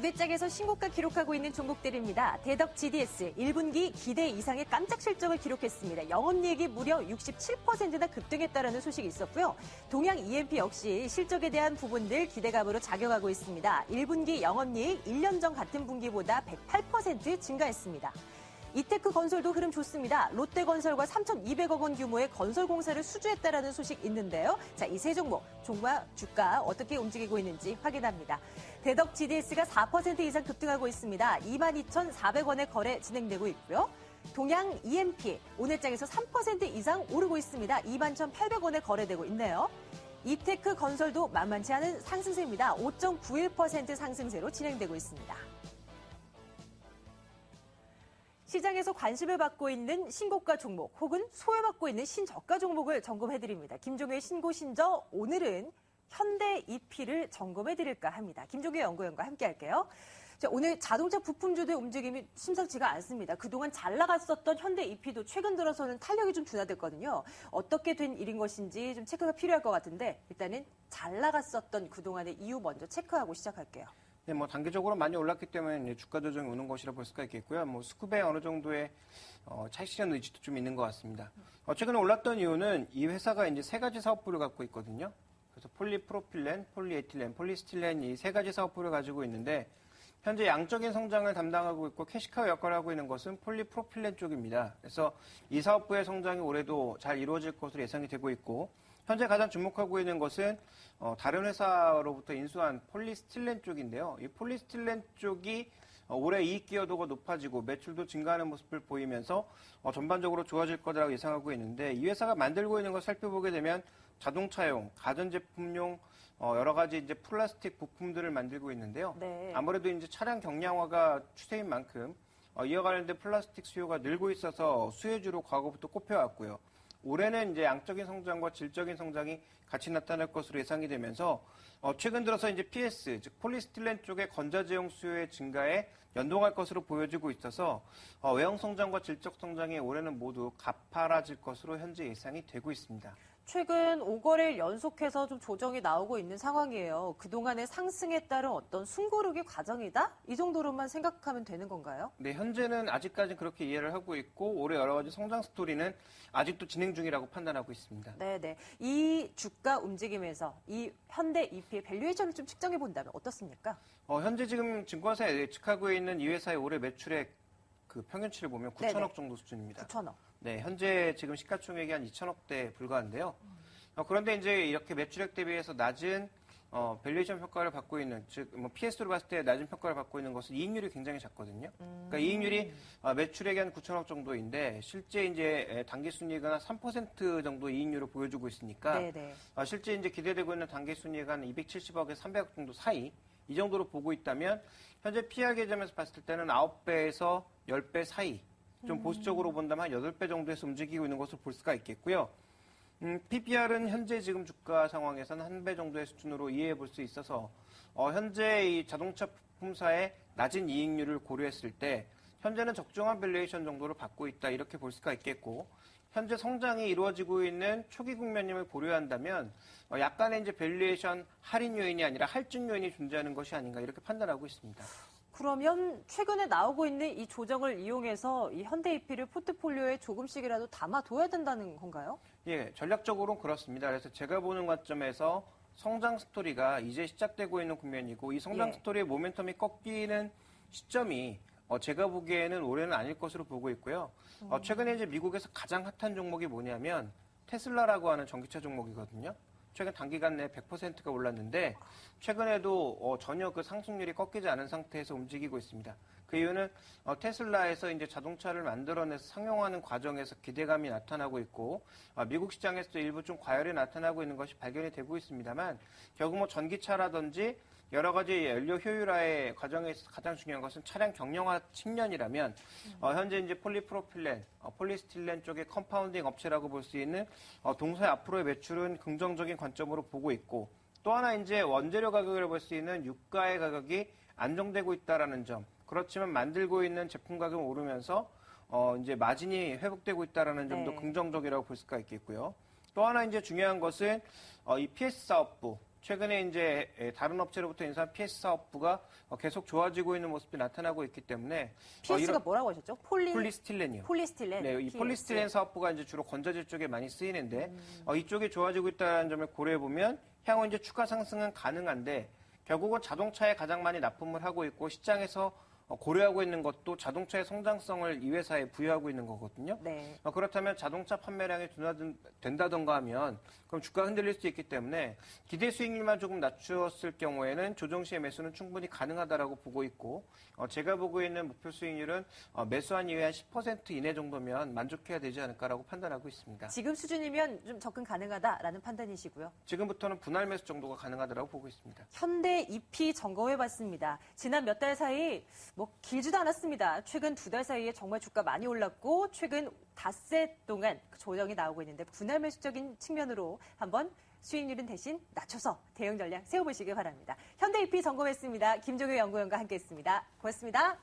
우대장에서 신고가 기록하고 있는 종목들입니다. 대덕 GDS 1분기 기대 이상의 깜짝 실적을 기록했습니다. 영업이익이 무려 67%나 급등했다는 소식이 있었고요. 동양 EMP 역시 실적에 대한 부분들 기대감으로 작용하고 있습니다. 1분기 영업이익 1년 전 같은 분기보다 108% 증가했습니다. 이테크 건설도 흐름 좋습니다. 롯데건설과 3,200억 원 규모의 건설 공사를 수주했다라는 소식 있는데요. 자, 이 세 종목 주가 어떻게 움직이고 있는지 확인합니다. 대덕 GDS가 4% 이상 급등하고 있습니다. 22,400원의 거래 진행되고 있고요. 동양 EMP 오늘장에서 3% 이상 오르고 있습니다. 21,800원에 거래되고 있네요. 이테크 건설도 만만치 않은 상승세입니다. 5.91% 상승세로 진행되고 있습니다. 시장에서 관심을 받고 있는 신고가 종목 혹은 소외받고 있는 신저가 종목을 점검해드립니다. 김종효의 신고신저 오늘은 현대 EP를 점검해드릴까 합니다. 김종효 연구원과 함께할게요. 자, 오늘 자동차 부품주들 움직임이 심상치가 않습니다. 그동안 잘 나갔었던 현대 EP도 최근 들어서는 탄력이 좀 둔화됐거든요. 어떻게 된 일인 것인지 좀 체크가 필요할 것 같은데 일단은 잘 나갔었던 그동안의 이유 먼저 체크하고 시작할게요. 네, 단기적으로 많이 올랐기 때문에 주가 조정이 오는 것이라 볼 수가 있겠고요. 수급에 어느 정도의 차익 실현 의지도 좀 있는 것 같습니다. 최근에 올랐던 이유는 이 회사가 이제 세 가지 사업부를 갖고 있거든요. 그래서 폴리프로필렌, 폴리에틸렌, 폴리스틸렌 이 세 가지 사업부를 가지고 있는데 현재 양적인 성장을 담당하고 있고 캐시카우 역할을 하고 있는 것은 폴리프로필렌 쪽입니다. 그래서 이 사업부의 성장이 올해도 잘 이루어질 것으로 예상이 되고 있고 현재 가장 주목하고 있는 것은 다른 회사로부터 인수한 폴리스틸렌 쪽인데요. 이 폴리스틸렌 쪽이 올해 이익 기여도가 높아지고 매출도 증가하는 모습을 보이면서 전반적으로 좋아질 거라고 예상하고 있는데 이 회사가 만들고 있는 것을 살펴보게 되면 자동차용, 가전제품용 여러 가지 이제 플라스틱 부품들을 만들고 있는데요. 네. 아무래도 이제 차량 경량화가 추세인 만큼 이와 관련된 플라스틱 수요가 늘고 있어서 수혜주로 과거부터 꼽혀왔고요. 올해는 이제 양적인 성장과 질적인 성장이 같이 나타날 것으로 예상이 되면서 최근 들어서 이제 PS, 즉 폴리스틸렌 쪽의 건자재용 수요의 증가에 연동할 것으로 보여지고 있어서 외형 성장과 질적 성장이 올해는 모두 가파라질 것으로 현재 예상이 되고 있습니다. 최근 5거래일 연속해서 좀 조정이 나오고 있는 상황이에요. 그동안의 상승에 따른 어떤 숨고르기 과정이다? 이 정도로만 생각하면 되는 건가요? 네, 현재는 아직까지 그렇게 이해를 하고 있고 올해 여러 가지 성장 스토리는 아직도 진행 중이라고 판단하고 있습니다. 네네. 이 주가 움직임에서 이 현대 EP의 밸류에이션을 좀 측정해 본다면 어떻습니까? 현재 지금 증권사에 예측하고 있는 이 회사의 올해 매출액 그 평균치를 보면 9천억 정도 수준입니다. 9천억. 네, 현재 지금 시가총액이 한 2천억대에 불과한데요. 그런데 이제 이렇게 매출액 대비해서 낮은 밸류에이션 평가를 받고 있는, 즉 PS로 봤을 때 낮은 평가를 받고 있는 것은 이익률이 굉장히 작거든요. 그러니까 이익률이 매출액이 한 9천억 정도인데 실제 이제 당기순이익은 한 3% 정도 이익률을 보여주고 있으니까 실제 이제 기대되고 있는 당기순이익 한 270억에서 300억 정도 사이 이 정도로 보고 있다면 현재 PR 계점에서 봤을 때는 9배에서 10배 사이 좀 보수적으로 본다면 한 8배 정도에서 움직이고 있는 것을 볼 수가 있겠고요. PBR은 현재 지금 주가 상황에서는 1배 정도의 수준으로 이해해 볼 수 있어서 현재 이 자동차 부품사의 낮은 이익률을 고려했을 때 현재는 적정한 밸류에이션 정도를 받고 있다 이렇게 볼 수가 있겠고 현재 성장이 이루어지고 있는 초기 국면임을 고려한다면 약간의 이제 밸류에이션 할인 요인이 아니라 할증 요인이 존재하는 것이 아닌가 이렇게 판단하고 있습니다. 그러면 최근에 나오고 있는 이 조정을 이용해서 이 현대 EP를 포트폴리오에 조금씩이라도 담아둬야 된다는 건가요? 예, 전략적으로는 그렇습니다. 그래서 제가 보는 관점에서 성장 스토리가 이제 시작되고 있는 국면이고 이 성장 스토리의 모멘텀이 꺾이는 시점이 제가 보기에는 올해는 아닐 것으로 보고 있고요. 최근에 이제 미국에서 가장 핫한 종목이 뭐냐면 테슬라라고 하는 전기차 종목이거든요. 최근 단기간 내에 100%가 올랐는데 최근에도 전혀 그 상승률이 꺾이지 않은 상태에서 움직이고 있습니다. 그 이유는 테슬라에서 이제 자동차를 만들어내서 상용화하는 과정에서 기대감이 나타나고 있고 미국 시장에서도 일부 좀 과열이 나타나고 있는 것이 발견이 되고 있습니다만 결국 전기차라든지 여러 가지 연료 효율화의 과정에서 가장 중요한 것은 차량 경량화 측면이라면 현재 이제 폴리프로필렌, 폴리스틸렌 쪽의 컴파운딩 업체라고 볼 수 있는 동사의 앞으로의 매출은 긍정적인 관점으로 보고 있고 또 하나 이제 원재료 가격을 볼 수 있는 유가의 가격이 안정되고 있다라는 점. 그렇지만 만들고 있는 제품 가격은 오르면서 이제 마진이 회복되고 있다라는 점도 긍정적이라고 볼 수가 있겠고요. 또 하나 이제 중요한 것은 이 PS 사업부 최근에 이제 다른 업체로부터 인수한 PS 사업부가 계속 좋아지고 있는 모습이 나타나고 있기 때문에 PS가 뭐라고 하셨죠? 폴리스틸렌이요. 폴리스틸렌. 네, 이 PS. 폴리스틸렌 사업부가 이제 주로 건자재 쪽에 많이 쓰이는데 이쪽이 좋아지고 있다는 점을 고려해 보면 향후 이제 추가 상승은 가능한데 결국은 자동차에 가장 많이 납품을 하고 있고 시장에서 고려하고 있는 것도 자동차의 성장성을 이 회사에 부여하고 있는 거거든요. 네. 그렇다면 자동차 판매량이 둔화된다던가 하면 그럼 주가가 흔들릴 수 있기 때문에 기대 수익률만 조금 낮추었을 경우에는 조정 시의 매수는 충분히 가능하다라고 보고 있고 제가 보고 있는 목표 수익률은 매수한 이후에 한 10% 이내 정도면 만족해야 되지 않을까라고 판단하고 있습니다. 지금 수준이면 좀 접근 가능하다라는 판단이시고요. 지금부터는 분할 매수 정도가 가능하다라고 보고 있습니다. 현대 EP 점검해봤습니다. 지난 몇 달 사이 길지도 않았습니다. 최근 2달 사이에 정말 주가 많이 올랐고 최근 닷새 동안 조정이 나오고 있는데 분할 매수적인 측면으로 한번 수익률은 대신 낮춰서 대응 전략 세워보시기 바랍니다. 현대 EP 점검했습니다. 김종효 연구원과 함께했습니다. 고맙습니다.